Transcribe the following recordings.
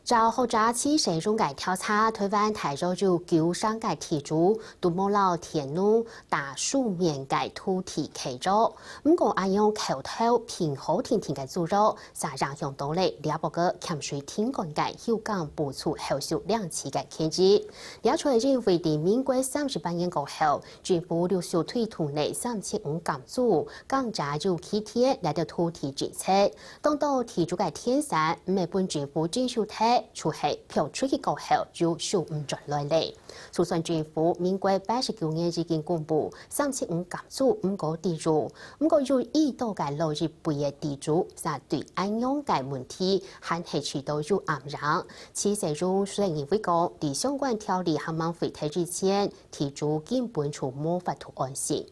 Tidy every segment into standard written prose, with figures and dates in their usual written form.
照后闸起社中界调查，台湾台州就旧商界提出，杜某老田路大树面界土地起租，不过按用口头平好天天嘅租入，啥让用到嚟两百个欠税天干界有港补出后续2次嘅开支，了出嚟为地民国38年过后，政府陆续推出嚟3500港租，港价就起贴来到土地政策，讲到提出嘅天山，每本政府征收睇。出係票出去過後就收唔進來咧。就算政府民國89年已經公布3500減租5個地主，不過有意到嘅落日背嘅地主，實對安養嘅問題還係持到有暗讓。其實中雖然會講，喺相關條例還冇廢退之前，地主根本就冇法度安心。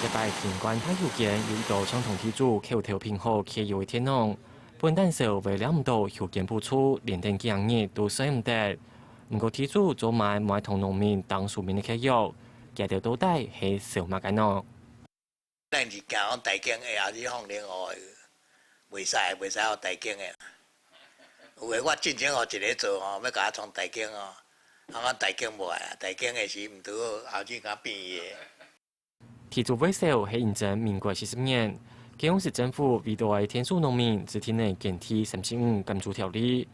一擺天關太有見，有一道相同地主口頭評好企業嘅天龍，本單數為了唔到有見不出，連定幾日都使唔得。唔過地主做埋冇同農民當書面嘅契約，夾條倒帶係少乜嘅喏。咱是講大經嘅，也是放另外嘅，袂使學大經嘅。有誒，我之前學一個做吼，要甲我創大經哦，我大經無愛啊，大經嘅是唔拄後日甲變嘅。地主維修係認證民國40年，基隆市政府為對天數農民自天內建立375減租條例，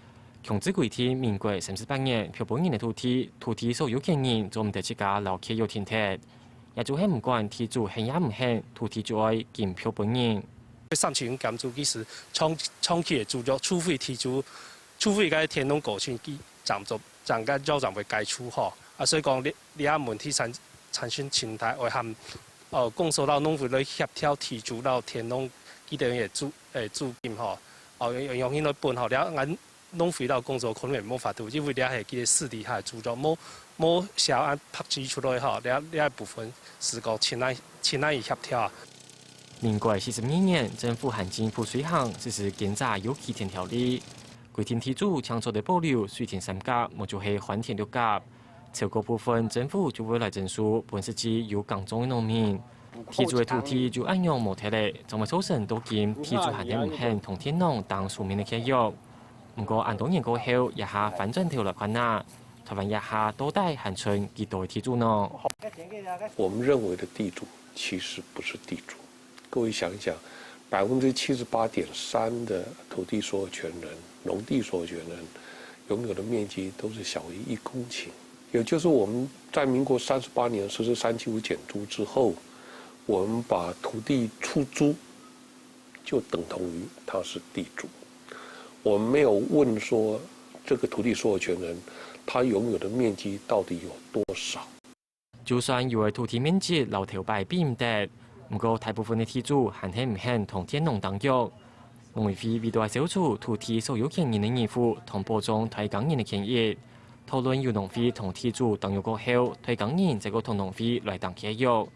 強制規定民國38年票本人嘅土地所有權人做唔得自家留契約填貼，也就係唔管地主係也唔係土地就愛見票本人。375減租其實長期嘅租約，除非個天農過程佢暫間交會解除吼，所以講你啊問題產生情態會含。公所到農會來協調提出到田農佢哋嘅租金吼，用迄個本吼，了按農會到公所可能冇法度，因為了係佢私底下租咗冇寫按拍指出來吼，了部分是個前來協調。民國42年，政府和政府水行實施建築有期田條例，規定地主搶做的保留水田3甲，冇就係還田6甲。超過部分政府就會來徵收本世紀有耕種嘅農民，地主嘅土地就按樣冇睇咧，仲未造成到今地主還係唔肯同天農當書面嘅契約。不過按多年過後，一下反轉條來看啦，台灣一下到底還存幾多地主呢？我們認為的地主其實不是地主，各位想一想，78.3%的土地所有權人、農地所有權人擁有的面積都是小於1公頃。也就是我們在民國38年實施375減租之後，我們把土地出租，就等同於他是地主。我們沒有問說這個土地所有權人他擁有的面積到底有多少。就算有嘅土地面積留條擺比唔得，不過大部分嘅地主還係唔肯同天農當約。農委會為咗消除土地所有權人嘅義務同保障台港人嘅權益。討論由農會同地主當約過後，台港人再個同農會來當契約，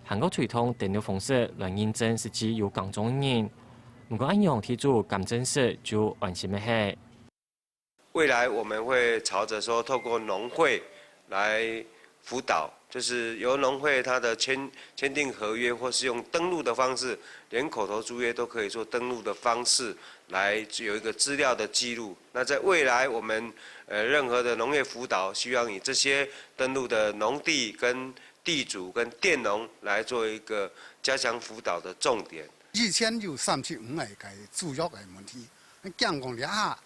行個傳統電腦方式來認證實際有耕種嘅人。不過按樣地主咁真實就安心嘅係。未來我們會朝着說，透過農會來輔導，就是由農會它的簽訂合約，或是用登錄的方式，連口頭租約都可以做登錄的方式，來有一個資料的記錄。那在未來我們任何的農業輔導，希望以這些登錄的農地跟地主跟佃農來做一個加強輔導的重點。以前有375個租約嘅問題，講講一下，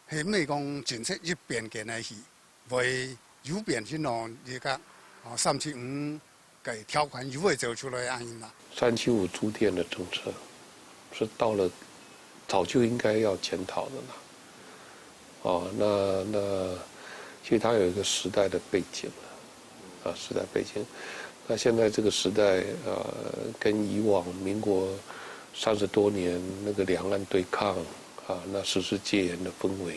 係咪講政策一變嘅呢？是為有變先咯，而家375個條款又會走出來安逸啦。375租佃的政策是到了早就應該要檢討的啦。那其實它有一個時代的背景了，時代背景。那現在這個時代跟以往民國30多年那個兩岸對抗那實施戒嚴的氛圍，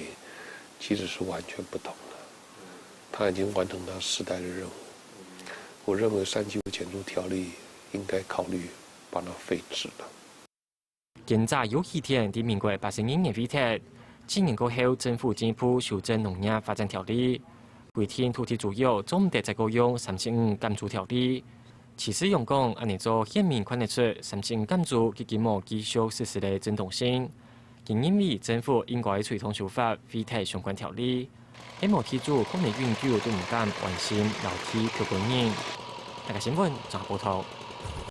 其實是完全不同的。他已經完成他時代的任務。我認為375減租條例應該考慮把它廢止了。建築有期田喺民國82年廢鐵。7年過後，政府進一步修正農業發展條例，規定土地主有總唔得再夠用375減租條例，其实用讲安尼做显明看得出3千减租基金无继续实施的正当性，更因为政府应该随同修法废除相关条例，希望提出可能永久都唔敢完成楼梯条规定。大家新闻综合报道。